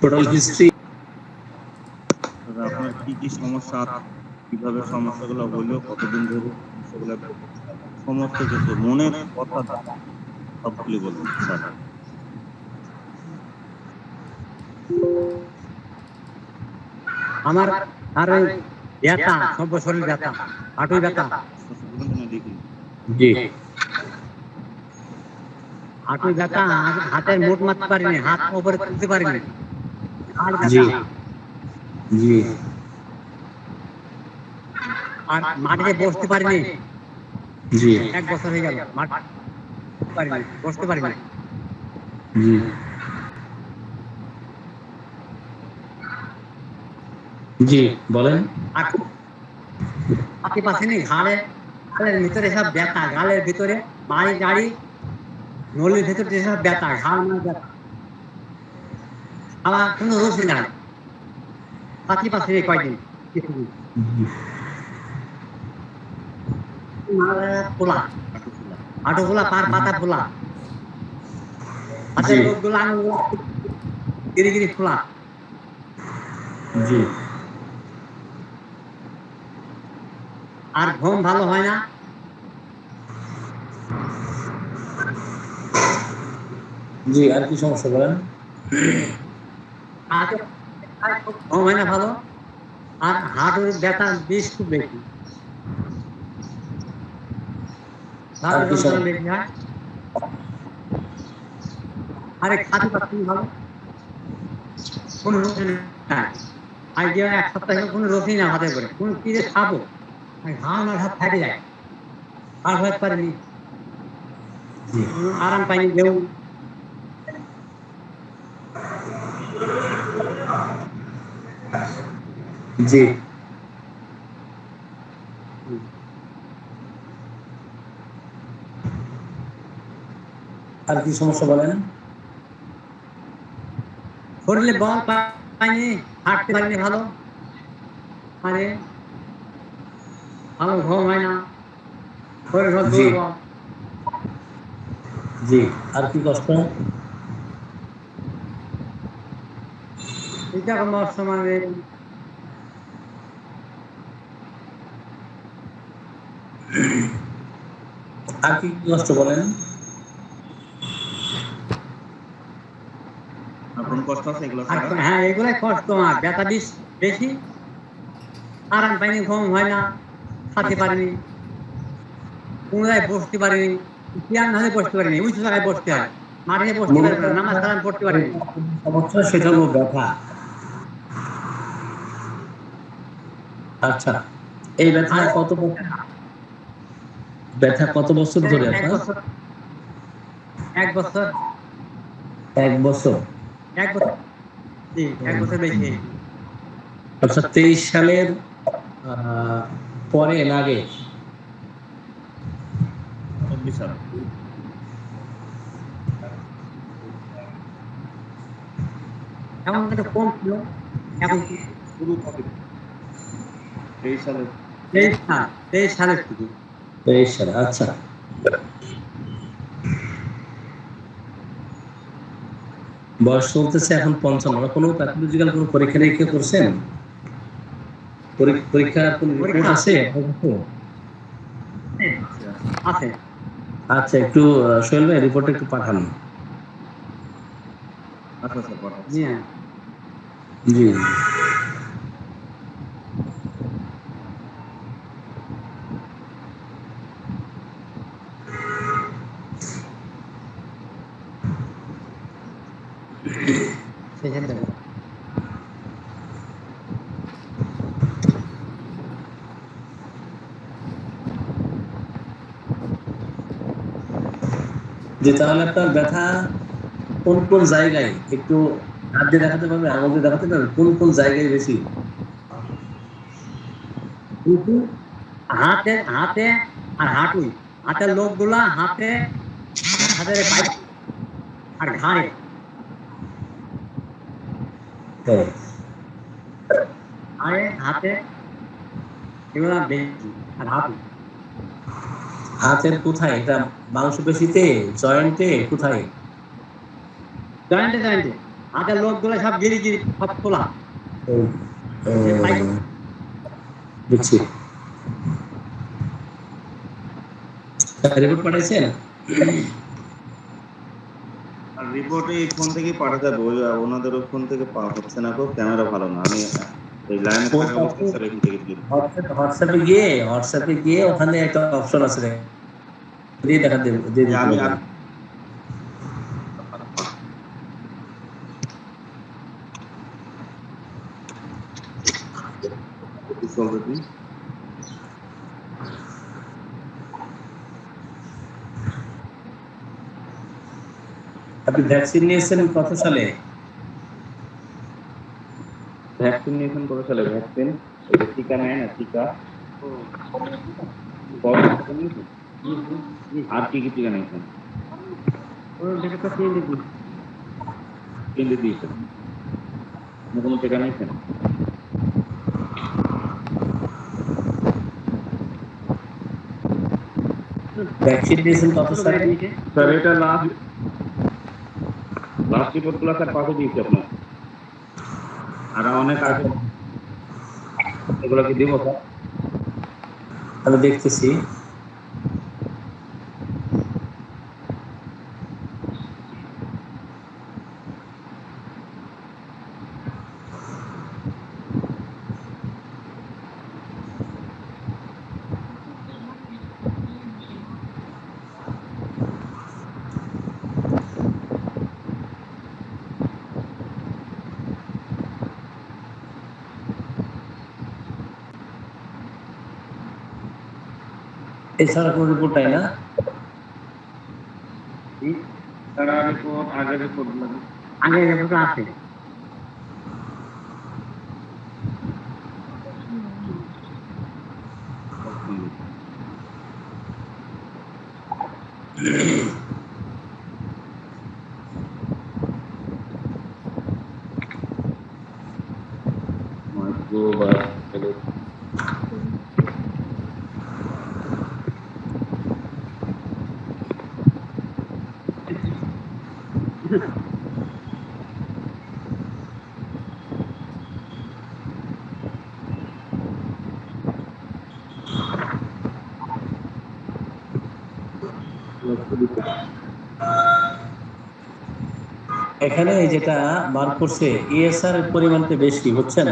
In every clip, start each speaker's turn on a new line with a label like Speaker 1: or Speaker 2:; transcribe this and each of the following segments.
Speaker 1: Total history.
Speaker 2: আপনার কি কি সমস্যা, কিভাবে সমস্যাগুলো হলো, কতদিন ধরে সমস্যাগুলো, সমস্ত কিছু মনের কথা সবগুলি বলুন স্যার।
Speaker 3: আমার আর ওই ব্যথা, সব শরীর ব্যথা, হাঁটুই ব্যথা,
Speaker 1: জি
Speaker 3: হাঁটুই ব্যথা, হাতের মুঠ মারতে পারিনি, হাত উপরে তুলতে পারিনি, ঘাড়
Speaker 1: জি
Speaker 3: ব্যথা।
Speaker 1: জি
Speaker 3: আর মাটিতে বসতে পারিনি,
Speaker 1: জি
Speaker 3: 1 বছর হয়ে গেল মাঠ পারিনি, বসতে পারিনি।
Speaker 1: জি জি বলেন।
Speaker 3: আর হাতে পাচ্ছিনি, গালের ভিতরে সব ব্যথা, গালের ভিতরে বাড়ি গাড়ি নলির ভিতরে যেসব ব্যথা, ঘাড় মানে ব্যথা, আমার কোনো রুচি নাই, পাচ্ছি পাচ্ছিনি কয়দিন, কিছুদিন। খোলা, হাঁটু খোলা, পার পাতা খোলা, হাতের
Speaker 1: জি
Speaker 3: লোকগুলো আঙুলগুলো গিরি গিরি খোলা।
Speaker 1: জি
Speaker 3: আর ঘুম ভালো হয় না,
Speaker 1: জি আর কি সমস্যা বলেন।
Speaker 3: আর ঘুম হয় না ভালো, আর হাঁটুর ব্যথা বেশ খুব বেশি,
Speaker 1: আর
Speaker 3: হাঁটুর
Speaker 1: কি
Speaker 3: যন্ত্রণা
Speaker 1: সমস্যা?
Speaker 3: বেশি হয়। আরে খাতে পাচ্ছি ভালো, কোনো রুচি নাই, আজ দিয়ে 1 সপ্তাহ হলো কোনো রুচি না, হাতে করে কোন কি যে খাবো, ঘাম আর হাত ফেটে যায়, আর হতে পারিনি,
Speaker 1: জি
Speaker 3: আরাম পাইনি, দেউ
Speaker 1: জি আর কি সমস্যা বলেন।
Speaker 3: শরীরে বল পাইনি, হাঁটতে পারিনি ভালো, আরে ভালো ঘুম হয় না, শরীর সব
Speaker 1: জি
Speaker 3: দুর্বল।
Speaker 1: জি আর কি কষ্ট।
Speaker 3: এটা কোনো বর্তমানে
Speaker 1: আর কি কষ্ট বলেন।
Speaker 2: কোন কষ্ট আছে এগুলো
Speaker 3: আর
Speaker 2: ছাড়া?
Speaker 3: হ্যাঁ, এগুলাই কষ্ট, আমার ব্যথা বেশি, আরাম পাইনি, ঘুম হয় না, খাতে পারিনি, কোনো জায়গায় বসতে পারিনি, চেয়ার না হলে বসতে পারিনি, উঁচু জায়গায় বসতে হয়, মাটিতে বসতে পারবে না, নামাজ কালাম পড়তে পারিনি।
Speaker 1: সমস্যা সেটা হলো ব্যথা। আচ্ছা এই ব্যথা কত বছর ধরে
Speaker 3: এক
Speaker 1: আপনার।
Speaker 3: বছর, 1 বছর,
Speaker 1: 1 বছর।
Speaker 3: 1 বছর, জি 1 বছর বেশি।
Speaker 1: আচ্ছা 23 সালের পরে না আগে।
Speaker 2: 24 সাল।
Speaker 3: এখন একটু কম ছিল, এখন
Speaker 2: শুরু কবে? 23 সালে।
Speaker 3: 23 সালের থেকে।
Speaker 1: 23 সালে আচ্ছা। বয়স চলতেছে এখন 55। কোনো প্যাথোলজিক্যাল কোনো পরীক্ষা নিরীক্ষা করছেন। পরীক্ষার কোনো রিপোর্ট
Speaker 3: পরীক্ষা
Speaker 1: আছে।
Speaker 3: আছে।
Speaker 1: আচ্ছা একটু সোহেল ভাই রিপোর্টটা একটু পাঠান।
Speaker 2: আচ্ছা স্যার পাঠাচ্ছি।
Speaker 3: জি হ্যাঁ।
Speaker 1: জি
Speaker 3: সেখানে
Speaker 1: যে তাহলে আপনার ব্যথা কোন কোন জায়গায় একটু হাত দিয়ে দেখাতে পারবে, আঙুল দিয়ে দেখাতে পারবে কোন কোন জায়গায় বেশি।
Speaker 3: হাতে হাতে আর হাঁটুই, হাতের লোকগুলা হাতে, হাতের পাইপ আর ঘাড়ে,
Speaker 1: হ্যাঁ।
Speaker 3: ঘাড়ে হাতে এগুলা বেশি, আর হাঁটু
Speaker 1: হাতের কোথায়, এটা মাংসপেশিতে, জয়েন্টে, কোথায়।
Speaker 3: জয়েন্টে জয়েন্টে, আগের লোকগুলো সব গিরি গিরি সব খোলা
Speaker 1: বুঝছি। রিপোর্ট পাঠাইছেন?
Speaker 2: আর রিপোর্টে এই ফোন থেকেই পাঠা যাবে, ওই ওনাদের ওই ফোন থেকে পাওয়া হচ্ছে না, ক্যামেরা ভালো না। আমি এই লাইনে থাকা অবস্থায় স্যার এখান থেকে দিয়ে
Speaker 1: হোয়াটসঅ্যাপে গিয়ে ওখানে একটা অপশন আছে, দিয়ে দেখা দিয়ে দিতে
Speaker 2: আমি
Speaker 1: পারবেন।
Speaker 2: অলরেডি
Speaker 1: আপনি ভ্যাকসিন নিয়েছেন কত সালে?
Speaker 2: ভ্যাকসিন নিয়েছেন কত সালে? ভ্যাকসিন টিকা নেয় না, টিকা আর কি কি টিকা নিয়েছেন? কেন্দ্রে দিয়েছেন, কোনো টিকা নিয়েছেন?
Speaker 1: ভ্যাকসিন নিয়েছেন কত সালে?
Speaker 2: স্যার এটা লাস্ট রিপোর্টগুলো স্যার পাঠিয়ে দিয়েছি আপনার, আর অনেক আছে, এগুলো কি দিব স্যার?
Speaker 1: আমি দেখতেছি। এছাড়া কোনো রিপোর্ট নাই না?
Speaker 2: তারা রিপোর্ট আগের রিপোর্ট
Speaker 3: আগে রিপোর্ট আছে।
Speaker 1: এখানে যেটা মার্ক করছে ইএসআর এর পরিমাণটা বেশি, বুঝছেন?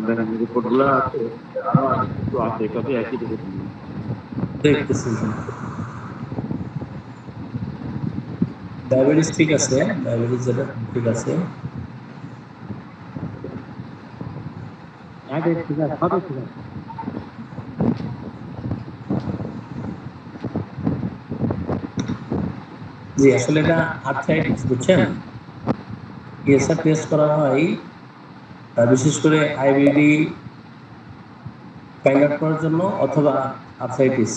Speaker 2: দেখেন রিপোর্টগুলো আছে, আরো কিছু আছে, এটাতে একই রিপোর্ট।
Speaker 1: দেখতেছি ডায়াবেটিস ঠিক আছে, ডায়াবেটিস যেটা ঠিক আছে।
Speaker 3: আগে ঠিক আছে, সবই ঠিক আছে।
Speaker 1: জি, আসলে এটা আর্থ্রাইটিস, বুঝছেন? ইএসআর টেস্ট করা হয় বিশেষ করে আইবিডি ফাইন্ড আউট করার জন্য, অথবা আর্থ্রাইটিস।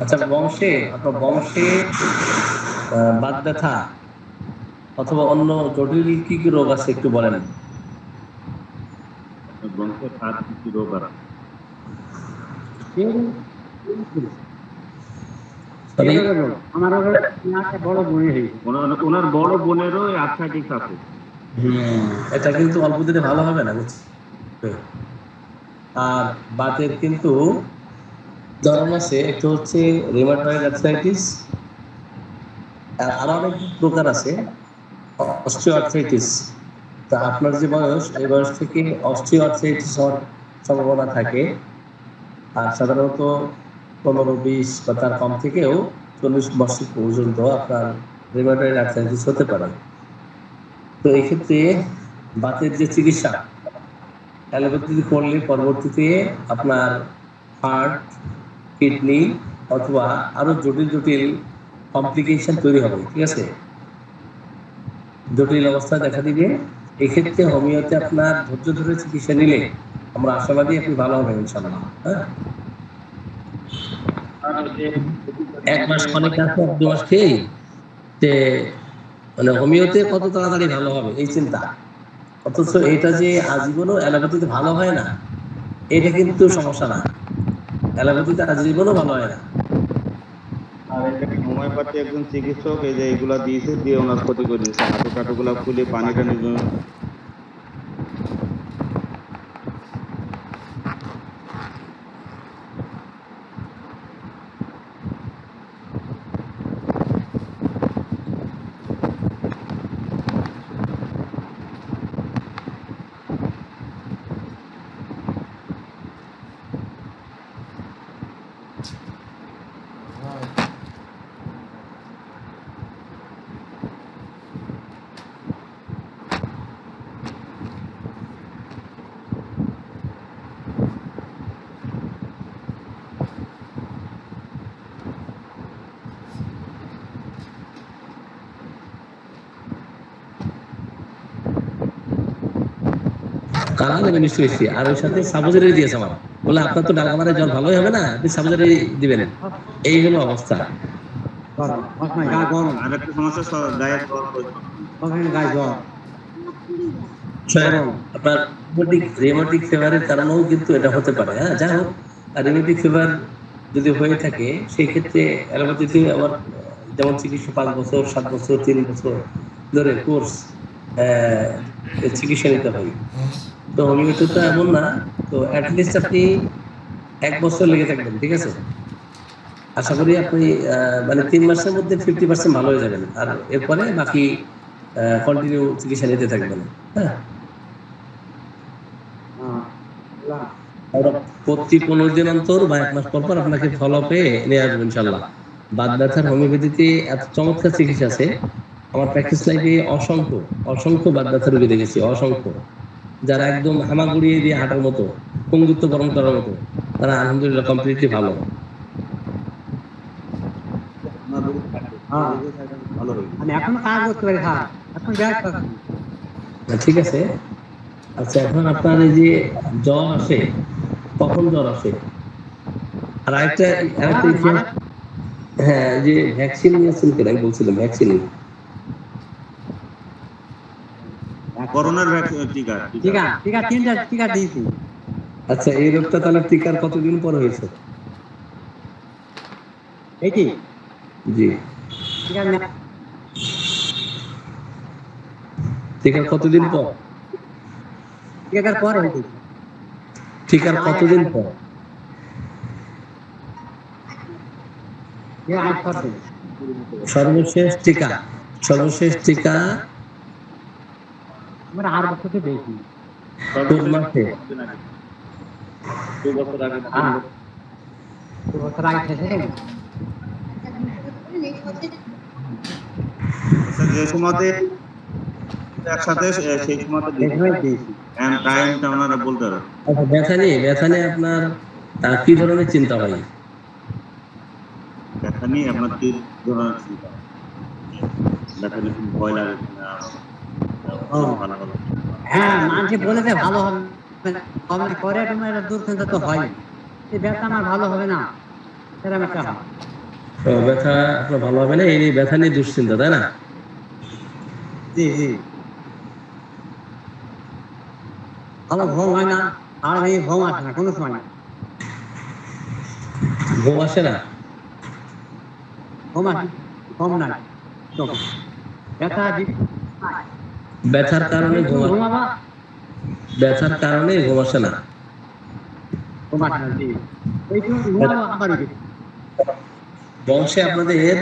Speaker 1: আচ্ছা, বংশে আপনার বংশে বাত ব্যথা অথবা অন্য জটিল কি কি রোগ আছে একটু বলেন।
Speaker 2: বংশের আর কি কি রোগ আছে?
Speaker 3: আমার বড় বোনের হয়েছে।
Speaker 2: ওনার বড় বোনেরও আর্থ্রাইটিস আছে।
Speaker 1: এটা কিন্তু অল্প দিনে ভালো হবে না, বুঝছি। আর বাতের কিন্তু ধরন আছে, একটা হচ্ছে রিউমাটয়েড আর্থ্রাইটিস, আর আরো অনেক প্রকার আছে, অস্টিও আর্থ্রাইটিস। তা আপনার যে বয়স, এই বয়স থেকে অস্টিও আর্থ্রাইটিস হওয়ার সম্ভাবনা থাকে। আর সাধারণত 15-20 বা তার কম থেকেও 40 বছর পর্যন্ত আপনার রিউমাটয়েড আর্থ্রাইটিস হতে পারে। তো এই ক্ষেত্রে বাতের যে চিকিৎসা অ্যালোপ্যাথি করলে পরবর্তীতে আপনার হার্ট, কিডনি অথবা আরো জটিল জটিল কমপ্লিকেশন তৈরি হবে, ঠিক আছে, জটিল অবস্থা দেখা দিবে। এক্ষেত্রে হোমিওতে আপনার ধৈর্য ধরে চিকিৎসা নিলে আমরা আশাবাদী আপনি ভালো হবেন ইনশাআল্লাহ। হ্যাঁ, 1 মাস অনেক আছে, 2 মাস খেয়েই যে মানে হোমিওতে কত তাড়াতাড়ি ভালো হবে এই চিন্তা, অথচ এটা যে আজীবনও অ্যালোপ্যাথিতে ভালো হয় না এটা কিন্তু সমস্যা না, অ্যালোপ্যাথিতে আজীবনও ভালো হয় না।
Speaker 2: আর এখানে হোমিওপ্যাথি একজন চিকিৎসক এই যে এগুলা দিয়েছে, দিয়ে ওনার ক্ষতি করে দিয়েছে, হাঁটু টাটুগুলা ফুলে পানি টানি
Speaker 1: কালা দেবেন নিশ্চয়ই, আর ওই সাথে সাবুজারি দিয়েছে আমার, বলে আপনার তো ডালকামারে জ্বর ভালোই হবে না, আপনি সাবুজারি দিবেন। এই হলো অবস্থা।
Speaker 3: গা গরম,
Speaker 2: আর একটা সমস্যা গায়ে জ্বর হয়েছে।
Speaker 3: সবসময় গায়ে জ্বর,
Speaker 1: আপনার রিউমেটিক ফিভারের কারণেও কিন্তু এটা হতে পারে। হ্যাঁ, যাই হোক, রিউমেটিক ফিভার যদি হয়ে থাকে সেই ক্ষেত্রে অ্যালোপ্যাথিতে আবার যেমন চিকিৎসা 5 বছর, 7 বছর, 3 বছর ধরে কোর্স চিকিৎসা নিতে হয়। তো হোমিওতে তো এমন না, তো অ্যাটলিস্ট আপনি 1 বছর লেগে থাকবেন, ঠিক আছে। আশা করি আপনি মানে 3 মাসের মধ্যে 50% ভালো হয়ে যাবেন, আর এরপরে বাকি কন্টিনিউ চিকিৎসা নিতে থাকবেন। হ্যাঁ, প্রতি 15 দিন অন্তর বা 1 মাস পর পর আপনাকে ফলো আপে নিয়ে আসবেন ইনশাল্লাহ। বাত ব্যথার হোমিওপ্যাথিতে এত চমৎকার চিকিৎসা আছে, আমার প্র্যাকটিস লাইফে অসংখ্য অসংখ্য বাত ব্যথার রোগী দেখেছি, অসংখ্য, যারা একদম হামা গুড়িয়ে দিয়ে হাঁটার মতো, পঙ্গুত্ব বরণ করার মতো, তারা আলহামদুলিল্লাহ কমপ্লিটলি ভালো।
Speaker 2: ভালো হয়েছে।
Speaker 3: আমি এখনো কাজ করতে পারি, স্যার এখন ব্যাগ পাচ্ছি।
Speaker 1: ঠিক আছে। আচ্ছা, এখন আপনার এই যে জ্বর আসে, কখন জ্বর আসে? আর আরেকটা ইতিহাস, হ্যাঁ, যে ভ্যাকসিন নিয়েছেন কিনা আমি বলছিলাম, ভ্যাকসিন।
Speaker 2: করোনার ভ্যাকসিন টিকা
Speaker 3: টিকা টিকা 3টা টিকা দিয়েছি।
Speaker 1: আচ্ছা, এই রোগটা তাহলে টিকার কতদিন পর হয়েছে?
Speaker 3: এইটি
Speaker 1: জি,
Speaker 3: টিকা
Speaker 1: টিকার কতদিন পর?
Speaker 3: টিকার পরে হয়েছে।
Speaker 1: টিকার কতদিন পর? সর্বশেষ টিকা, সর্বশেষ টিকা
Speaker 3: আমার 8 বছর থেকে বেশি।
Speaker 1: কোন মাসে?
Speaker 2: 2 বছর আগে।
Speaker 3: 2 বছর আগে থেকে
Speaker 2: যে সময়তে একসাথে সেই সময়তে
Speaker 3: দিয়েছি।
Speaker 2: টাইমটা ওনারা বলতে পারে।
Speaker 1: আচ্ছা, ব্যথা নিয়ে আপনার কি ধরনের চিন্তা হয়?
Speaker 2: ব্যথা নিয়ে আপনার কি ধরনের চিন্তা? ব্যথা নিয়ে ভয় লাগে কিনা? ভালো ভালো।
Speaker 3: হ্যাঁ, মানুষে বলেছে ভালো হবে না, করে তোমার দুশ্চিন্তা তো হয়, এই ব্যথা আমার ভালো হবে না, এরকম একটা হয়।
Speaker 1: ব্যথা আপনার ভালো হবে না, এই ব্যথা নিয়ে দুশ্চিন্তা, তাই না?
Speaker 3: জি জি, ভালো ঘুম হয় না, আর এই ঘুম আসে না কোনো সময়,
Speaker 1: ঘুম আসে না,
Speaker 3: ঘুম আসে কম নাই, ব্যথা
Speaker 1: ব্যথার কারণে
Speaker 3: ঘুমাবা,
Speaker 1: ব্যথার কারণে ঘুম আসে না।
Speaker 3: ঘুম আসে না, জি এই ঘুমাবো আবার
Speaker 1: বংশে আপনাদের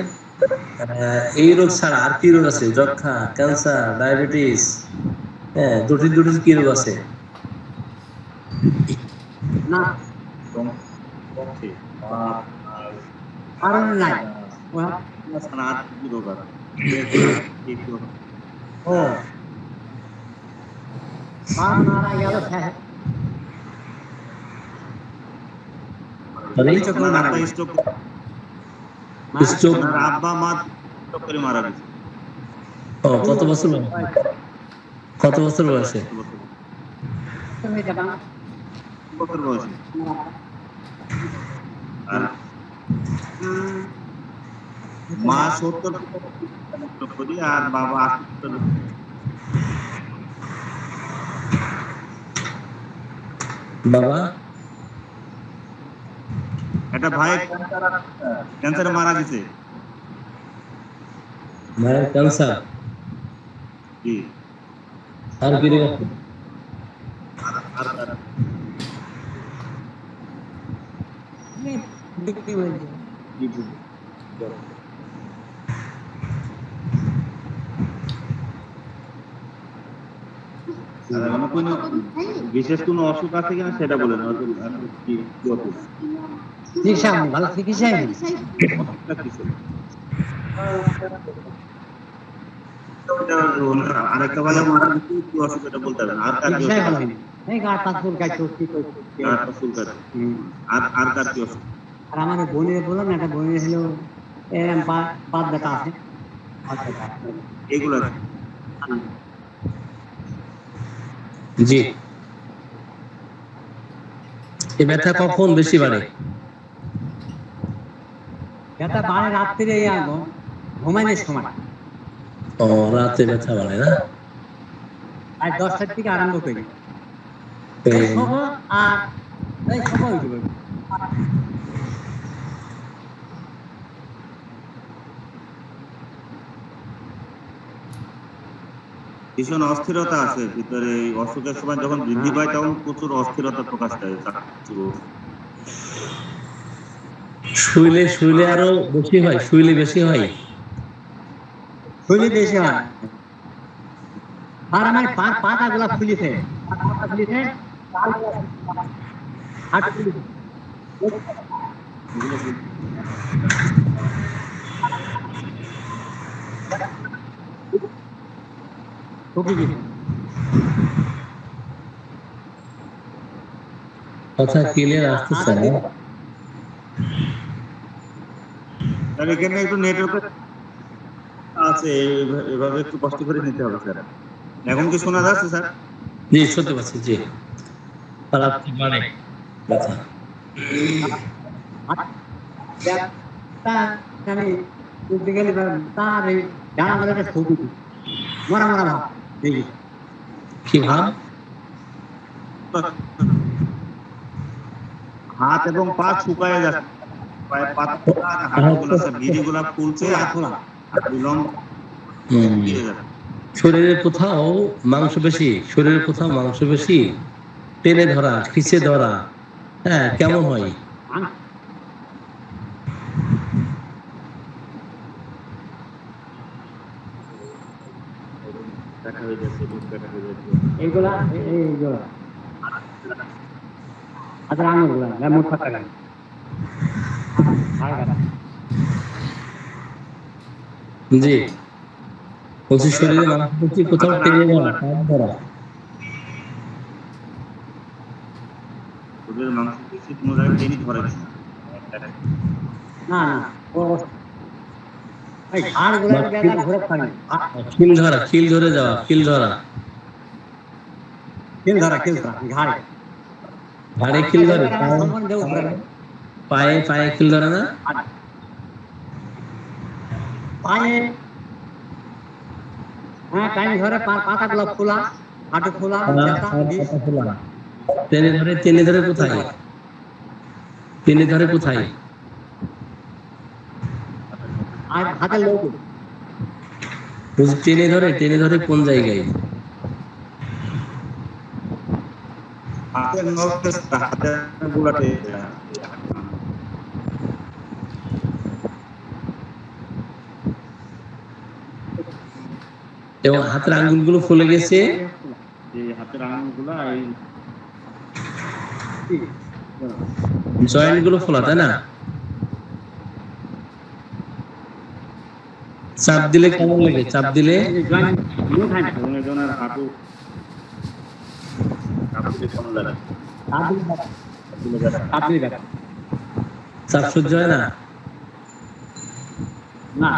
Speaker 1: এই রোগ ছাড়া আর কি রোগ আছে? যক্ষা, ক্যান্সার, ডায়াবেটিস, হ্যাঁ, জটিল জটিল কি রোগ আছে?
Speaker 3: না
Speaker 2: পক্ষে বাত
Speaker 3: আর নাই ওরা
Speaker 2: আর কি রোগ আছে
Speaker 3: ও আর মারা গেল শেষ
Speaker 1: মানে
Speaker 2: স্ট্রোক
Speaker 1: স্ট্রোক
Speaker 2: আব্বা মা স্ট্রোক করে মারা গেছে
Speaker 1: কত বছর কত বছর বয়সে?
Speaker 2: বছর বয়সে আর মা 70 স্ট্রোক করি আর বাবা 80।
Speaker 1: বাবা
Speaker 2: একটা ভাই ক্যান্সারে মারা গেছে।
Speaker 1: মায়ের ক্যান্সার
Speaker 2: জি
Speaker 1: আর কি রে?
Speaker 2: আর
Speaker 3: বিক্রি হয়েছে
Speaker 2: বিশেষ কোনো অসুখ আছে কিনা সেটা বলেন।
Speaker 3: চিকিৎসা ভালো চিকিৎসা
Speaker 2: আরেকটা ভালো মারা গেছে কি অসুখ এটা বলতে পারবেন। আর কার কি
Speaker 3: চিকিৎসাই
Speaker 2: অসুখ
Speaker 3: ভালো
Speaker 2: আছে?
Speaker 3: হয়নি এই গা পাঁচপুর গাছ চুক্তি
Speaker 2: আর কার চুলকাচ্ছে? আর কার কি অসুখ?
Speaker 3: আর আমার বোনের বললাম না একটা বোনের হলো এরম বাদ ব্যথা আছে
Speaker 2: এগুলো
Speaker 1: জি এই ব্যথা কখন বেশি বাড়ে?
Speaker 3: ব্যথা বাড়ে রাত্রিরে ঘুমাইনের সময়
Speaker 1: ও রাতে ব্যথা বাড়ে না?
Speaker 3: আর 10টার থেকে আরম্ভ করি
Speaker 1: এই
Speaker 3: এই খবর আর এই খবর উঠবে
Speaker 2: ভীষণ অস্থিরতা আছে ভিতরে। এই অসুখের সময় যখন বৃদ্ধি পায় তখন প্রচুর অস্থিরতা প্রকাশ পায়।
Speaker 1: শুইলে শুইলে আরো বেশি হয়, শুইলে বেশি হয়।
Speaker 3: ফুলি বেশি হয় আর আমার পাতা গুলা ফুলিছে হাঁটু ফুলিছে
Speaker 1: কথা ক্লিয়ার আসতেছে না।
Speaker 2: আর এখানে একটু নেটওয়ার্ক আছে, এভাবে একটু কষ্ট করে নিতে হবে স্যার। এখন কি শোনা যাচ্ছে স্যার?
Speaker 1: জি শুনতে পাচ্ছি জি। আর আপনি বাড়ে ব্যথা
Speaker 3: আমি বলতে গেলে তার এই ডানা গলাটা ছবি মরা মরা ভাব দেখি
Speaker 1: কি ভাব?
Speaker 2: হাত এবং পা শুকায় যাচ্ছে, পায়ে পাতা হাড়গুলো স্যার গিরিগুলো ফুলছে আর বিলম্ব দিয়ে যাচ্ছে।
Speaker 1: শরীরের কোথাও মাংস বেশি, শরীরের কোথাও মাংস বেশি টেনে ধরা, খিচে ধরা, হ্যাঁ কেমন হয়?
Speaker 2: দেখা হয়ে যাচ্ছে, দেখা হয়ে যাচ্ছে।
Speaker 3: এইগুলা এইগুলা আচ্ছা আঙুলগুলা মোট ফাঁকা লাগে
Speaker 1: জি বলছি শরীরে মাংস বেশি কোথাও টেনে ধরা, টান ধরা।
Speaker 2: শরীরের মাংস বেশি কোনো জায়গায় টেনে ধরে না।
Speaker 3: না না এই হাড়গুলা ব্যথা ঘুরে পানি
Speaker 1: খিল ধরা, খিল ধরে যাওয়া, খিল ধরা,
Speaker 3: কিল ধরা ঘাড়ে
Speaker 1: ঘাড়ে খিল ধরে, পায়ে পায়ে খিল ধরে না?
Speaker 3: পায়ে হ্যাঁ টাইম ধরে পাতাগুলো খোলা হাঁটু খোলা ব্যথা বিষ
Speaker 1: টেনে ধরে, টেনে ধরে কোথায়? টেনে ধরে কোথায়?
Speaker 3: আর হাতের লোক
Speaker 1: বলছি টেনে ধরে, টেনে ধরে কোন জায়গায়?
Speaker 2: হাতের নখে, হাতের গোড়াতে।
Speaker 1: এবং হাতের আঙ্গুলগুলো ফুলে গেছে,
Speaker 2: এই হাতের আঙুলগুলা এই
Speaker 1: জয়েন্ট গুলো ফোলা, তাই না? চাপ দিলে কেমন লাগে? চাপ দিলে
Speaker 3: জয়েন্ট নিয়ে খায় না।
Speaker 2: এবং একজনের হাঁটু চাপ দিলে কেমন লাগে?
Speaker 3: চাপ দিলে ব্যথা।
Speaker 2: চাপ দিলে ব্যথা।
Speaker 3: চাপ দিলে ব্যথা।
Speaker 1: চাপ সহ্য হয় না?
Speaker 3: না,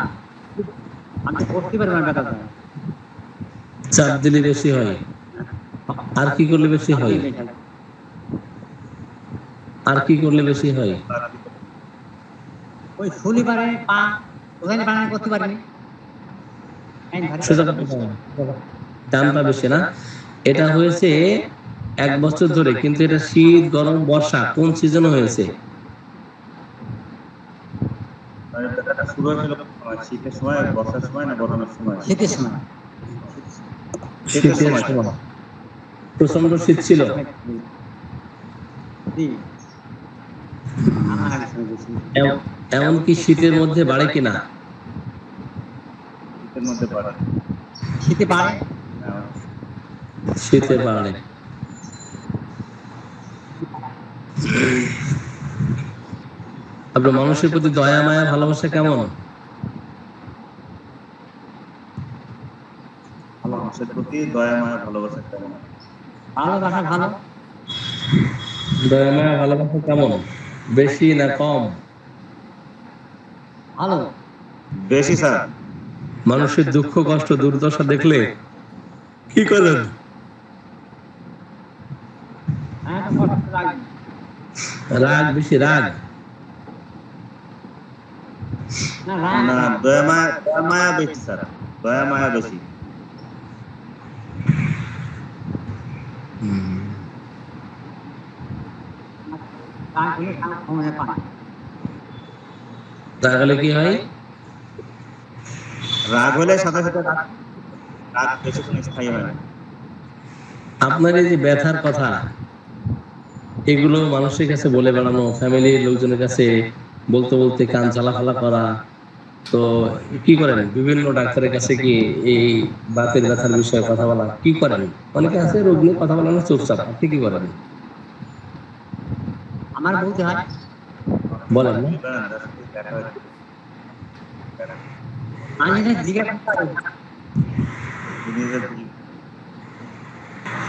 Speaker 3: আমি বসতে পারবো না ব্যথা হয়।
Speaker 1: চাপ দিলে বেশি হয়। আর কি করলে বেশি
Speaker 3: চাপ
Speaker 1: হয়?
Speaker 3: দিলে ব্যথা।
Speaker 1: আর কি করলে বেশি হয়?
Speaker 3: ওই শনিবারে পা ওখানে বানানো করতে পারিনি। এই ধরে
Speaker 1: সোজা কথা বলো। ডান পা বেশি না? এটা হয়েছে 1 বছর ধরে, কিন্তু এটা শীত, গরম, বর্ষা কোন সিজনে হয়েছে?
Speaker 2: মানে ব্যথাটা শুরু হয়েছিল কোন সময়? শীতের সময়, বর্ষার সময় না গরমের সময়?
Speaker 3: শীতের সময়।
Speaker 2: শীতের
Speaker 1: শীতের
Speaker 2: সময়।
Speaker 1: সময়। প্রচন্ড শীত ছিল।
Speaker 3: জি। আমার আগে শুনে গেছি।
Speaker 1: এমনকি শীতের মধ্যে বাড়ে কিনা?
Speaker 2: শীতের মধ্যে বাড়ে।
Speaker 3: শীতে বাড়ে।
Speaker 2: হ্যাঁ,
Speaker 1: শীতে বাড়ে। আপনার মানুষের প্রতি দয়া, মায়া, ভালোবাসা কেমন?
Speaker 2: মানুষের প্রতি দয়া মায়া ভালোবাসা কেমন?
Speaker 3: ভালোবাসা ভালো।
Speaker 1: দয়া, মায়া, ভালোবাসা কেমন? বেশি না কম?
Speaker 3: ভালো।
Speaker 2: বেশি স্যার।
Speaker 1: মানুষের দুঃখ, কষ্ট, দুর্দশা দেখলে কি করেন?
Speaker 3: হ্যাঁ, তো কষ্ট লাগবে।
Speaker 1: রাগ বেশি, রাগ?
Speaker 3: না, রাগ
Speaker 2: না, দয়া মায়া বেশি স্যার। দয়া মায়া বেশি।
Speaker 3: রাগ হলে খারাপ সময় পায়।
Speaker 1: রাগ হলে কি হয়?
Speaker 2: রাগ হলে সাথে সাথে রাগ বেশিক্ষণ স্থায়ী হয় না।
Speaker 1: আপনার এই যে ব্যথার কথা, এগুলো মানুষের কাছে বলে বেড়ানো, ফ্যামিলির লোকজনের কাছে বলতে বলতে কান ঝালাফালা করা, তো কি করেন? বিভিন্ন ডাক্তারের কাছে কি এই বাতের ব্যথার বিষয়ে কথা বলা কি করেন? অনেকে আছে রোগ নিয়ে কথা বলানো চুপচাপ, আপনি কি করেন?
Speaker 3: আমার বলতে হয়
Speaker 1: বলেন না?
Speaker 3: আমি এটা জিজ্ঞাসা করি।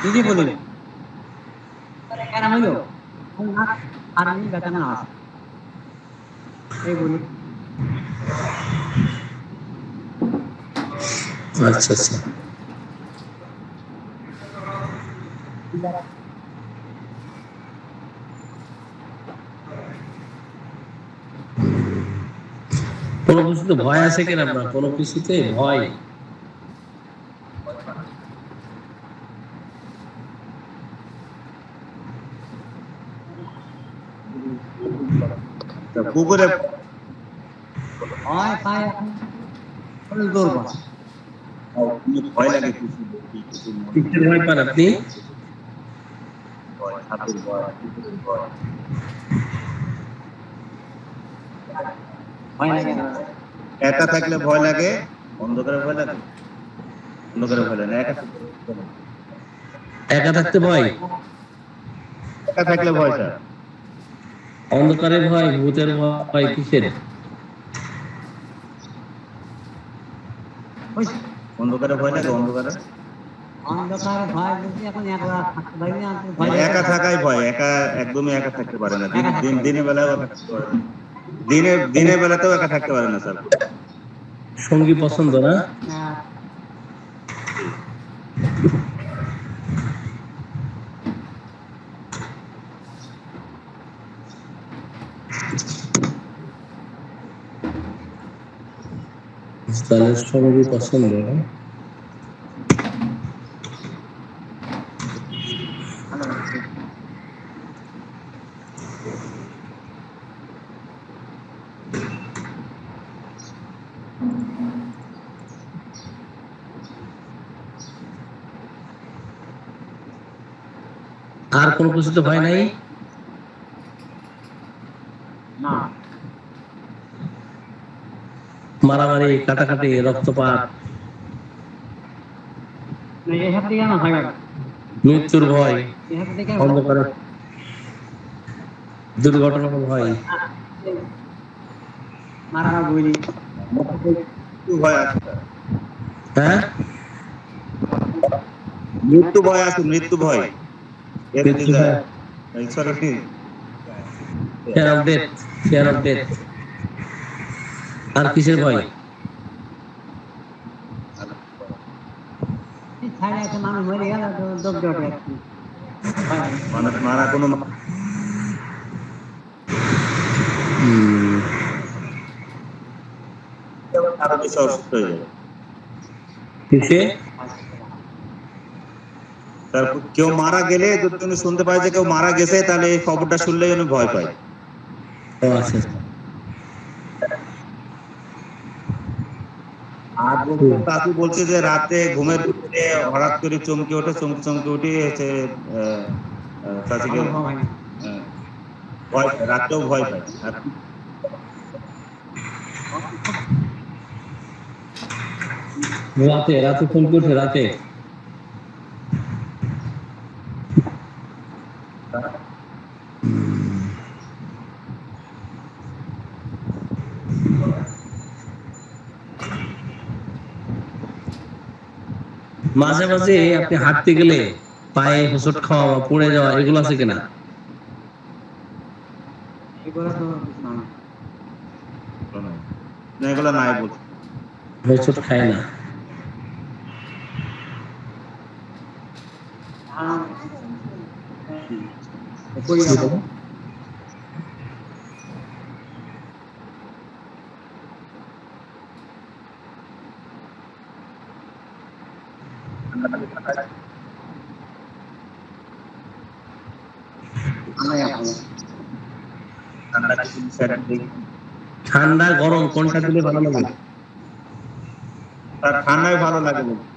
Speaker 3: দিদি বলি কেন হইলো আর আমি ব্যথা না আছে এই বলি।
Speaker 1: আচ্ছা আচ্ছা। কোনো কিছুতে ভয় আছে কিনা আপনার? কোনো কিছুতে ভয়?
Speaker 2: পুকুরে
Speaker 3: হয় পায় এখন দৌড়
Speaker 2: ভয় লাগে
Speaker 1: কিসের ভয় পান আপনি?
Speaker 2: সাপের ভয়, কুকুরের ভয়।
Speaker 3: ভয় লাগে না।
Speaker 2: একা থাকলে ভয় লাগে, অন্ধকারে ভয় লাগে। অন্ধকারে ভয় লাগে না, একা থাকলে ভয় লাগে।
Speaker 1: একা থাকতে ভয়?
Speaker 2: একা থাকলে ভয় স্যার।
Speaker 1: অন্ধকারে ভয়, ভূতের ভয়, কিসের?
Speaker 3: ওই
Speaker 2: অন্ধকারে ভয় লাগে, অন্ধকারে
Speaker 3: অন্ধকার ভয় বলতে এখন একলা থাকতে পারি না তো ভয় লাগে।
Speaker 2: একা থাকাই ভয়, একা একদমই একা থাকতে পারে না। দিনের বেলাও একা থাকতে পারে না। দিনের বেলাতেও একা থাকতে পারে না স্যার।
Speaker 1: সঙ্গী পছন্দ না?
Speaker 3: হ্যাঁ,
Speaker 1: তাহলে সঙ্গী পছন্দ না?
Speaker 3: ভালো লাগছে।
Speaker 1: আর কোনো কিছুতে ভয় নাই?
Speaker 3: না,
Speaker 1: মারামারি, কাটাকাটি, রক্তপাত,
Speaker 3: না এসব থেকে আমার ভয় লাগে।
Speaker 1: মৃত্যুর ভয়,
Speaker 3: এসব থেকে
Speaker 1: অন্ধকারে দুর্ঘটনা হয়।
Speaker 3: মারা বলি
Speaker 2: মৃত্যু ভয় আছে স্যার।
Speaker 1: হ্যাঁ,
Speaker 2: মৃত্যু ভয় আছে, মৃত্যু ভয়।
Speaker 1: মৃত্যু হয়।
Speaker 2: Sorry,
Speaker 1: fear of death, fear of death. আর কিসের ভয়?
Speaker 3: ছাড়ে একটা মানুষ মরে গেল তো দগ্ধ হয়ে যাচ্ছে
Speaker 2: মানুষ মারা কোনো আরো বেশি অসুস্থ হয়ে যায়
Speaker 1: কিসে?
Speaker 2: স্যার। কেউ মারা গেলে যদি উনি শুনতে পায় যে কেউ মারা গেছে, তাহলে এই খবরটা শুনলেই উনি ভয় পায়।
Speaker 1: ও আচ্ছা।
Speaker 2: আর কাকু বলছে যে রাতে ঘুমের ভিতরে হঠাৎ করে চমকে ওঠে, চমকে উঠে হচ্ছে চাচিকে ভয় পায়, রাতেও ভয় পায়। আর
Speaker 1: রাতে রাতে ফোন করছে রাতে। মাঝে মাঝে আপনি হাঁটতে গেলে পায়ে হোঁচট খাওয়া বা পড়ে যাওয়া এগুলো আছে কিনা?
Speaker 3: এগুলো তো
Speaker 2: না, এগুলো নাই বলছে।
Speaker 1: হোঁচট খায় না।
Speaker 3: কই যাবো
Speaker 1: ঠান্ডা গরম কোনটা দিলে ভালো লাগে?
Speaker 2: তার ঠান্ডায় ভালো লাগে বলছে।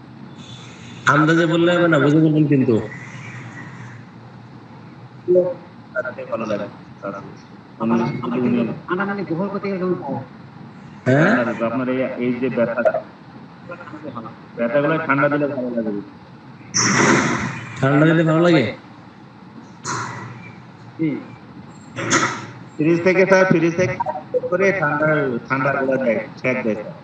Speaker 1: আন্দাজে বললে হবে না, বুঝে বলবেন কিন্তু।
Speaker 2: তাতে ভালো লাগে।
Speaker 3: ঠান্ডা মানে গোহর করতে গেলে
Speaker 1: হ্যাঁ,
Speaker 2: আপনার এই যে ব্যথাগুলো ঠান্ডা দিলে ভালো লাগে।
Speaker 1: ঠান্ডা দিলে ভালো লাগে।
Speaker 2: ফ্রিজ থেকে স্যার, ফ্রিজ থেকে করে ঠান্ডা গুলো দেয়, সেক দেয় স্যার।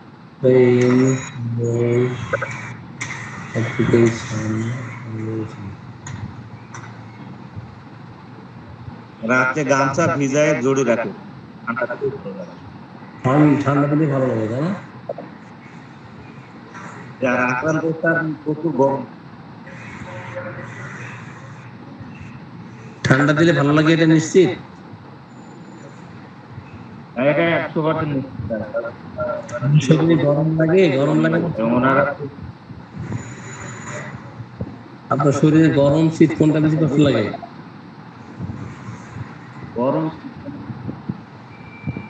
Speaker 2: রাত্রে গামছা ভিজায় জড়ি রাখে, ঠান্ডা থেকে ভালো লাগে।
Speaker 1: ঠান্ডা দিলে ভালো লাগে, তাই না?
Speaker 2: যার আক্রান্ত স্যার প্রচুর গরম,
Speaker 1: ঠান্ডা দিলে ভালো লাগে, এটা নিশ্চিত।
Speaker 2: এটা 100% নিশ্চিত স্যার।
Speaker 1: শরীরে গরম লাগে, গরম লাগে না?
Speaker 2: ওনারা
Speaker 1: আপনার শরীরে গরম শীত কোনটা বেশি কষ্ট লাগে?
Speaker 2: গরম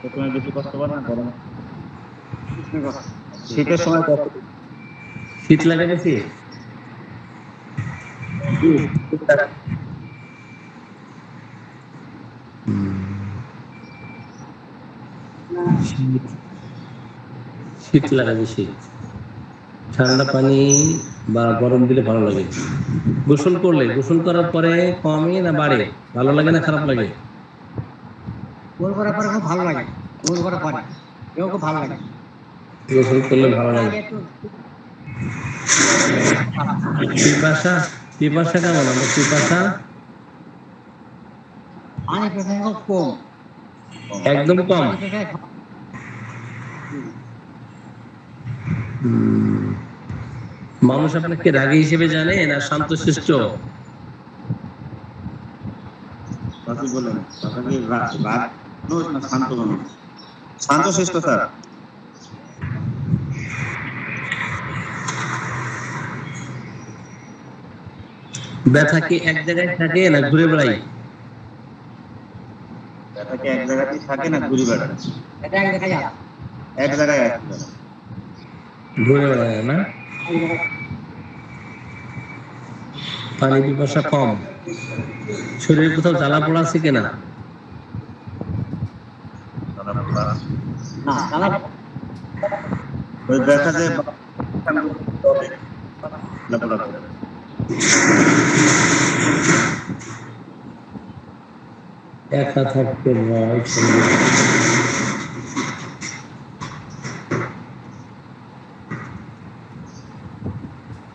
Speaker 2: প্রথমে বেশি কষ্ট পান না, গরম শীতের সময় কষ্ট
Speaker 1: শীত লাগে বেশি। শীত লাগে বেশি। ঠান্ডা পানি বা গরম দিলে ভালো লাগে। গোসল করলে, গোসল করার পরে কমে না বাড়ে? ভালো লাগে না খারাপ লাগে?
Speaker 3: গোল করার পরে খুব ভালো লাগে, গোল করার পরে এও খুব ভালো লাগে।
Speaker 1: গোসল করলে ভালো লাগে। পিপাসা, পিপাসা কেমন? আমার পিপাসা
Speaker 3: পানি প্রেশার খুব কম,
Speaker 1: একদম কম।
Speaker 3: পানি প্রেশার
Speaker 1: মানুষ আপনাকে রাগী হিসেবে জানে না শান্তশিষ্ট?
Speaker 2: বাকি বলেন, বাকি রাগ না শান্ত মানুষ? শান্ত শিষ্ট স্যার।
Speaker 1: ব্যথা কি এক জায়গায় থাকে না ঘুরে বেড়াই?
Speaker 2: ব্যথা কি এক জায়গাতেই থাকে না ঘুরে বেড়ায়?
Speaker 3: এটা এক দেখা যায়
Speaker 2: এক জায়গায় আছে স্যার।
Speaker 1: ঘুরে বেড়ায় না? পানি পিপাসা কম। শরীরে কোথাও জ্বালা পোড়া আছে কিনা?
Speaker 3: না তাহলে
Speaker 2: ওই ব্যথা যে
Speaker 1: একা থাকতে ভয়, সঙ্গে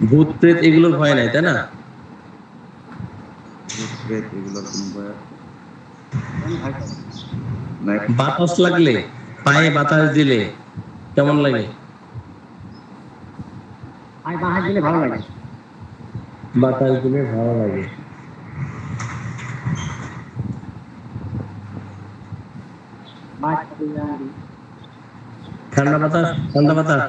Speaker 1: ভূত প্রেত এগুলোর ভয় নাই, তাই না?
Speaker 2: ভূত প্রেত এগুলোর কোনো ভয় আছে? নাই।
Speaker 1: বাতাস লাগলে, পায়ে বাতাস দিলে কেমন লাগে?
Speaker 3: আর বাহার দিলে ভালো লাগে।
Speaker 1: বাতাস দিলে ভালো লাগে। ঠান্ডা বাতাস, ঠান্ডা বাতাস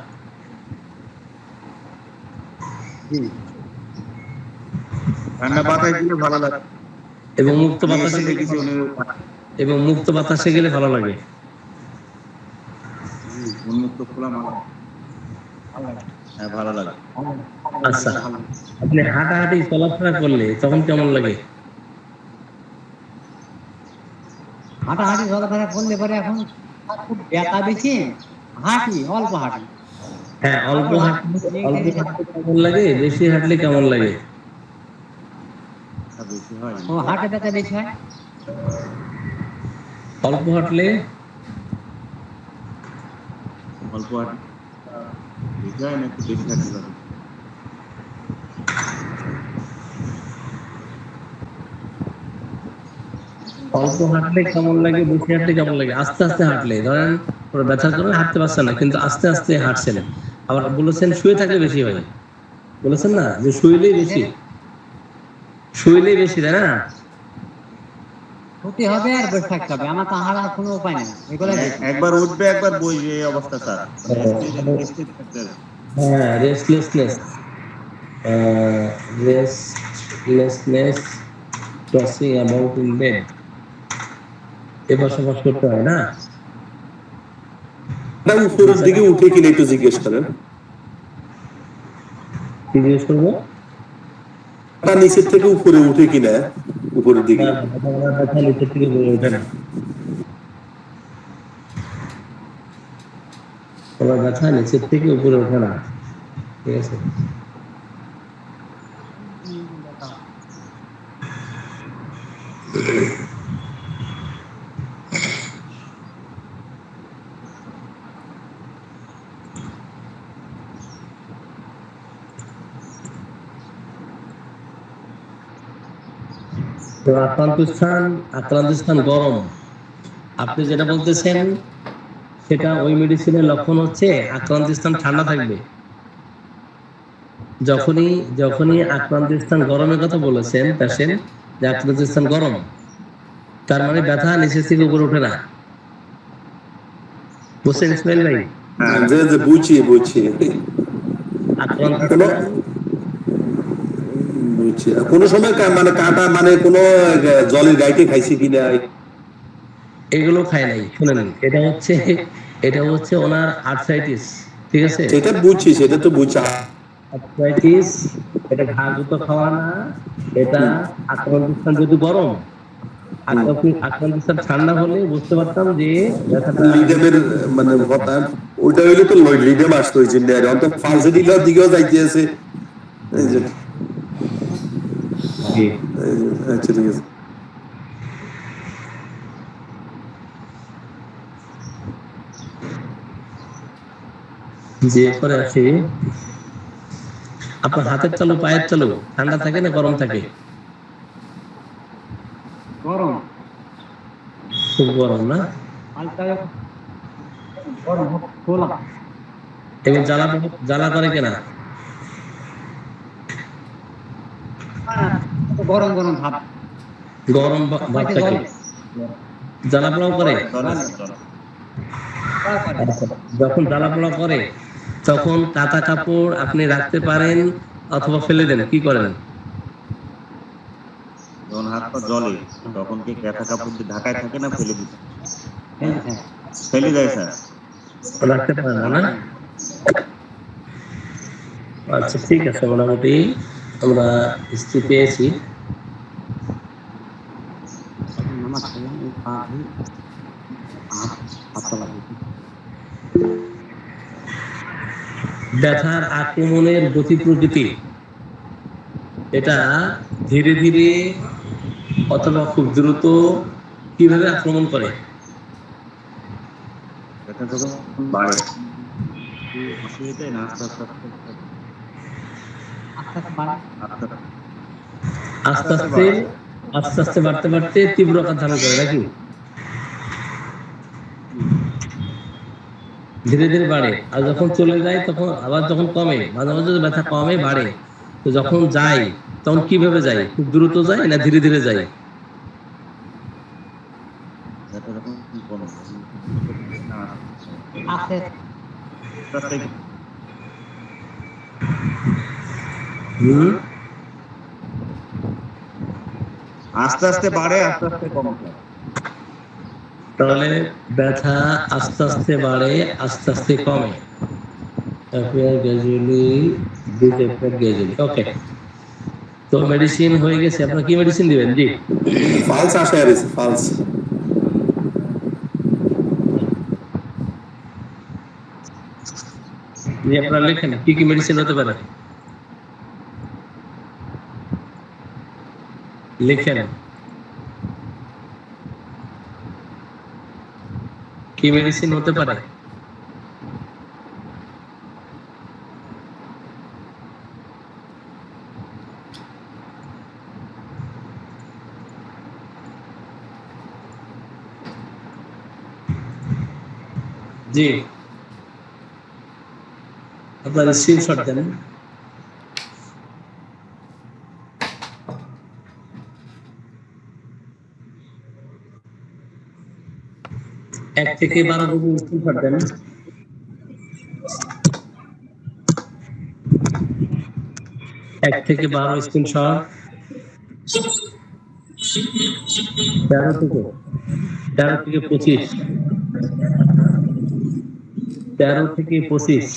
Speaker 2: ঠান্ডা বাতাস দিলে ভালো লাগে।
Speaker 1: এবং মুক্ত বাতাসে গেলে
Speaker 2: দেখেছি উনি
Speaker 1: এবং মুক্ত বাতাসে গেলে ভালো লাগে।
Speaker 2: উন্মুক্ত খোলা মালা। হ্যাঁ, ভালো লাগে।
Speaker 1: আচ্ছা, আপনি হাঁটাহাঁটি চলাফেরা করলে তখন কেমন লাগে?
Speaker 3: হাঁটাহাঁটি চলাফেরা করলে পরে এখন খুব ব্যথা বেশি, হাঁটি অল্প হাঁটি।
Speaker 1: হ্যাঁ, অল্প হাঁটলে কেমন লাগে, বেশি হাঁটলে কেমন লাগে?
Speaker 2: বেশি হয়।
Speaker 3: ও হাঁটে ব্যথা বেশি হয়।
Speaker 1: অল্প হাঁটলে
Speaker 2: অল্প হাঁটি বেশি হয় না, একটু বেশি হাঁটতে পারে।
Speaker 1: অল্প হাঁটলে কেমন লাগে, বেশি হাঁটলে কেমন লাগে? আস্তে আস্তে হাঁটলে, ধরেন পুরো ব্যথার কারণে হাঁটতে পারছেন না, কিন্তু আস্তে আস্তে হাঁটছেন। আবার বলেছেন শুয়ে থাকলে বেশি হয়, বলেছেন না যে শুইলেই বেশি, শুইলেই বেশি, তাই না?
Speaker 3: হতে হবে আর বসে থাকতে হবে, আমার তো হারার কোনো উপায় নেই। এগুলো
Speaker 2: একবার উঠবে একবার বসবে, এই অবস্থা স্যার।
Speaker 1: হ্যাঁ, restlessness, restlessness, tossing about in bed, এবার সবার করতে হয় না?
Speaker 4: না, উপরের দিকে উঠে কিনা একটু জিজ্ঞেস করেন।
Speaker 1: কি জিজ্ঞেস করবো?
Speaker 4: তা নিচের থেকে উপরে উঠে কিনা, উপরের দিকে।
Speaker 1: ব্যথা নিচের থেকে বেড়ে ওঠে না, তোমার ব্যথা নিচের থেকে উপরে ওঠে না, ঠিক আছে? তো আক্রান্ত স্থান গরম, আপনি যেটা বলতেছেন সেটা ওই মেডিসিনের লক্ষণ হচ্ছে আক্রান্ত স্থান ঠান্ডা থাকবে। যখনই যখনই আক্রান্ত স্থান গরমের কথা বলেছেন পেশেন্ট, যে আক্রান্ত স্থান গরম, তার মানে ব্যথা নিচের থেকে উপরে ওঠে না। বুঝছেন ইসমাইল ভাই?
Speaker 4: যে যে বুঝছি বুঝছি
Speaker 1: আক্রান্ত
Speaker 4: কোনো বুঝছি কোনো সময় মানে কাটা, মানে কোনো জলের গাইতে খাইছি কিনা
Speaker 1: এগুলো খায় নাই। শুনেন, এটা হচ্ছে ওনার আর্থ্রাইটিস, ঠিক আছে?
Speaker 4: সেটা বুঝছি, সেটা তো বুঝছি।
Speaker 1: আর্থ্রাইটিস, এটা ঘা গুঁতো খাওয়া না, এটা আক্রান্ত স্থান যদি গরম, আক্রান্ত স্থান ঠান্ডা হলে বুঝতে পারতাম যে ব্যথাটা।
Speaker 4: লিডামের মানে কথা ওইটা হইলে তো লিডাম আসতো, ওই জন্য আর অন্ত ফালসে ডিলার দিকেও যাইতে আছে। এই যে
Speaker 1: জি,
Speaker 4: আচ্ছা, ঠিক আছে।
Speaker 1: যে পরে আসি, আপনার হাতের তালু পায়ের তালু ঠান্ডা থাকে না গরম থাকে?
Speaker 3: গরম,
Speaker 1: খুব গরম না?
Speaker 3: হালকা গরম খোলা,
Speaker 1: এবং জ্বালা করে কিনা?
Speaker 3: গরম গরম ভাব,
Speaker 1: গরম ভাব থাকে, জ্বালা পোড়াও করে। যখন জ্বালা পোড়া করে তখন কাঁথা কাপড় আপনি রাখতে পারেন অথবা ফেলে দেন, কি করেন?
Speaker 2: যখন হাত পা জ্বলে তখন কি কাঁথা কাপড় দিয়ে ঢাকায় থাকে না ফেলে দিতে? ফেলে দেয় স্যার।
Speaker 1: রাখতে পারেন না? আচ্ছা, ঠিক আছে, মোটামুটি আমরা স্ত্রী পেয়েছি। ব্যথার আক্রমণের গতি প্রকৃতি, এটা ধীরে ধীরে অথবা খুব দ্রুত কিভাবে আক্রমণ করে?
Speaker 2: ব্যথা যখন বাড়ে বেশি হয়ে যায় না, আস্তে আস্তে
Speaker 1: আস্তে আস্তে আস্তে আস্তে বাড়তে বাড়তে তীব্র আকার ধারণ করে নাকি? ধীরে ধীরে বাড়ে, আর যখন চলে যায় তখন আবার যখন কমে, মাঝে মাঝে ব্যথা কমে বাড়ে, তো যখন যায় তখন কিভাবে যায়? খুব দ্রুত যায় না ধীরে ধীরে যায়?
Speaker 2: ব্যথা যখন কমে না,
Speaker 3: আছে
Speaker 2: আস্তে আস্তে
Speaker 1: হুম,
Speaker 2: আস্তে আস্তে বাড়ে, আস্তে আস্তে কমে যায়।
Speaker 1: তাহলে ব্যথা আস্তে আস্তে বাড়ে, আস্তে আস্তে কমে। ওকে, তো মেডিসিন হয়ে গেছে, আপনার কি মেডিসিন দিবেন? জি,
Speaker 4: ফালস আসে আর ফালস।
Speaker 1: জি, আপনারা লেখেন কি কি মেডিসিন হতে পারে, লিখেন কি মেডিসিন হতে পারে। জি, আপনার স্ক্রিনশট দেন। এক থেকে 12 পর্যন্ত স্ক্রিনশট দেন। 1 থেকে 12 স্ক্রিনশট। 13 থেকে 25, 13 থেকে 25।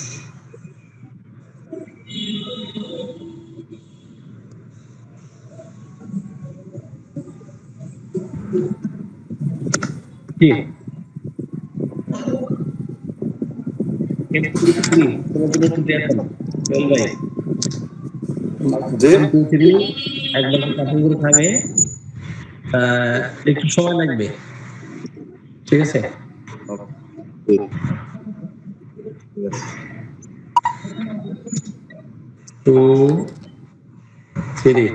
Speaker 1: ঠিক,
Speaker 4: যে
Speaker 1: একবার কাপড় করে খাবে, একটু সময় লাগবে, ঠিক আছে? Two, three.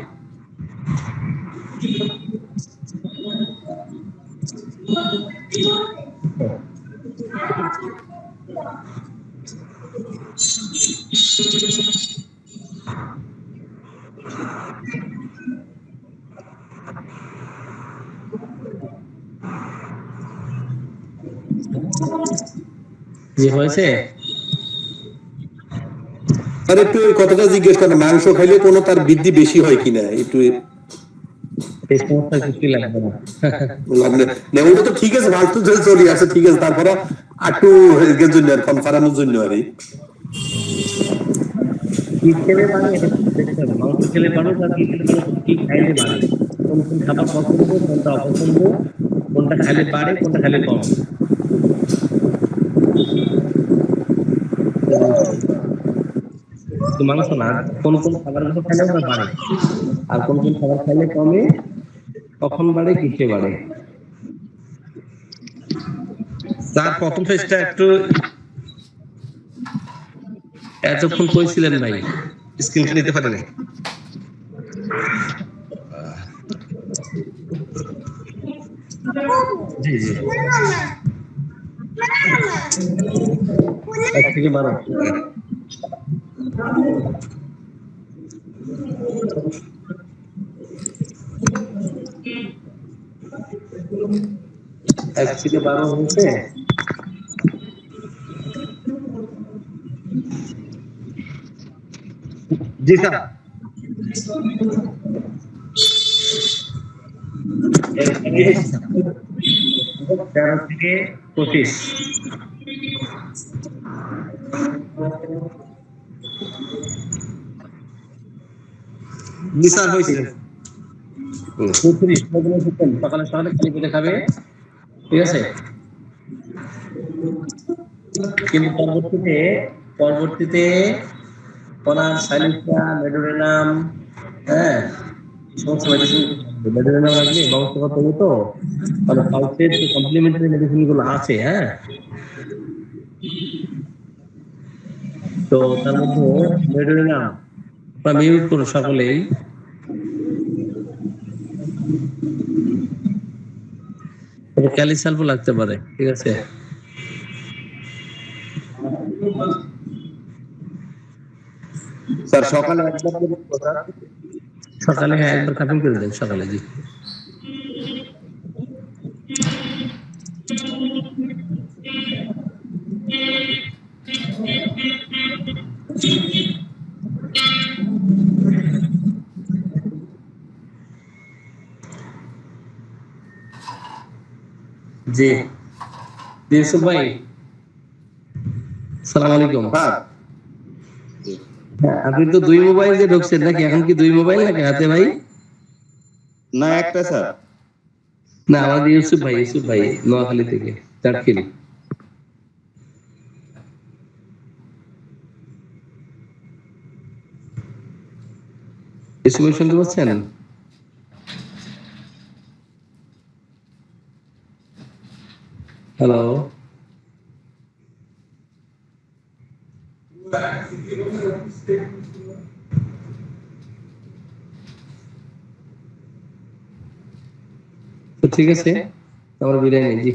Speaker 1: জি, হয়েছে।
Speaker 4: আর একটু ওই কথাটা জিজ্ঞেস করেন, মাংস খাইলে কোনো তার বৃদ্ধি বেশি হয় কিনা একটু
Speaker 1: এই সমস্যা কিছু লাগবে না।
Speaker 4: না, ওটা তো ঠিক আছে, মাংস তো চলে আসে, ঠিক আছে, তারপরে একটু এর জন্য আর কনফারেন্সের জন্য আর
Speaker 1: কি খেলে বাড়ে এটা দেখতে হবে, মাংস খেলে বাড়ে বা কি খেলে বাড়ে, কি খাইলে বাড়ে, কোন কোন খাবার পছন্দ, কোনটা অপছন্দ, কোনটা খাইলে বাড়ে, কোনটা খাইলে কমে। তো মাংস না, কোন কোন খাবারগুলো খাইলে ওটা বাড়ে, আর কোন কোন খাবার খাইলে কমে, কখন বাড়ে, কিসে বাড়ে। তার প্রথম ফেজটা একটু এতক্ষণ কইছিলেন ভাই, স্ক্রিনটা নিতে পারেন? জি জি, 1 থেকে 12। এক থেকে 12 হয়েছে। জি স্যার, 13 থেকে 25। নিসার হয়েছে। সকালে সকালে খালি পেটে খাবে, ঠিক আছে? কিন্তু পরবর্তীতে ওনার সাইলিসা, মেডোরেনাম, হ্যাঁ, সমস্ত মেডিসিন মেডিসিন লাগলে ব্যবস্থা করতে হবে তো, মানে পালসের যে কমপ্লিমেন্টারি মেডিসিন গুলো আছে, হ্যাঁ, তো তার মধ্যে মেডোনিয়াম আমি ইউজ করো সকলেই। ক্যালিসালফো লাগতে পারে, ঠিক আছে।
Speaker 4: স্যার সকালে একবার করে কথা।
Speaker 1: সকালে হ্যাঁ একবার কাটিং করে দেন সকালে, জি। জি ইউসুফ ভাই, সালাম আলাইকুম।
Speaker 4: স্যার
Speaker 1: হ্যাঁ, আপনি তো 2 মোবাইল দিয়ে ঢুকছেন নাকি? এখন কি 2 মোবাইল নাকি হাতে ভাই?
Speaker 2: না, একটা স্যার।
Speaker 1: না, আমাদের ইউসুফ ভাই নোয়াখালী থেকে, চাটখিল। ইউসুফ ভাই শুনতে পাচ্ছেন? হ্যালো, তো ঠিক আছে, আমরা বিদায় নিই, জি।